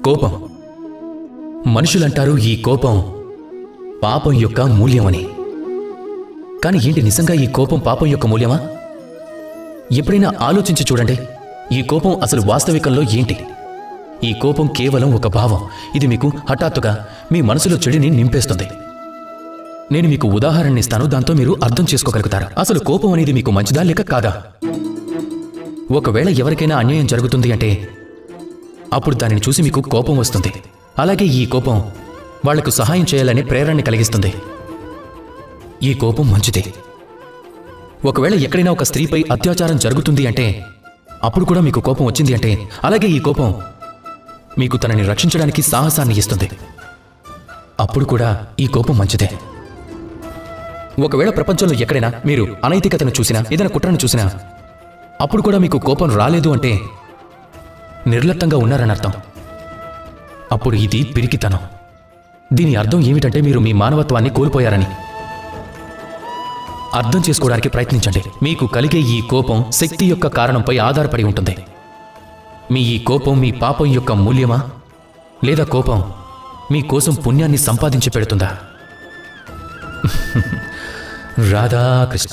కోపం. మనుషులంటారు ఈ కోపం పాపం యొక్క మూల్యమని. కానీ ఏంటి నిజంగా ఈ కోపం పాపం యొక్క మూల్యమా? ఎప్పుడైనా ఆలోచించి చూడండి, ఈ కోపం అసలు వాస్తవికంలో ఏంటి? ఈ కోపం కేవలం ఒక భావం. ఇది మీకు హఠాత్తుగా మీ మనసులో చెడిని నింపేస్తుంది. నేను మీకు ఉదాహరణ ఇస్తాను, దాంతో మీరు అర్థం చేసుకోగలుగుతారు. అసలు కోపం అనేది మీకు మంచిదా లేక కాదా? ఒకవేళ ఎవరికైనా అన్యాయం జరుగుతుంది అంటే అప్పుడు దానిని చూసి మీకు కోపం వస్తుంది. అలాగే ఈ కోపం వాళ్లకు సహాయం చేయాలనే ప్రేరణని కలిగిస్తుంది. ఈ కోపం మంచిదే. ఒకవేళ ఎక్కడైనా ఒక స్త్రీపై అత్యాచారం జరుగుతుంది అంటే అప్పుడు కూడా మీకు కోపం వచ్చింది అంటే, అలాగే ఈ కోపం మీకు తనని రక్షించడానికి సాహసాన్ని ఇస్తుంది. అప్పుడు కూడా ఈ కోపం మంచిదే. ఒకవేళ ప్రపంచంలో ఎక్కడైనా మీరు అనైతికతను చూసినా, ఏదైనా కుట్రను చూసినా అప్పుడు కూడా మీకు కోపం రాలేదు అంటే నిర్లక్ష్యంగా ఉన్నారని అర్థం. అప్పుడు ఇది పిరికితనం. దీని అర్థం ఏమిటంటే మీరు మీ మానవత్వాన్ని కోల్పోయారని. అర్థం చేసుకోవడానికి ప్రయత్నించండి. మీకు కలిగే ఈ కోపం శక్తి యొక్క కారణంపై ఆధారపడి ఉంటుంది. మీ ఈ కోపం మీ పాపం యొక్క మూల్యమా, లేదా కోపం మీ కోసం పుణ్యాన్ని సంపాదించి పెడుతుందా? రాధాకృష్ణ.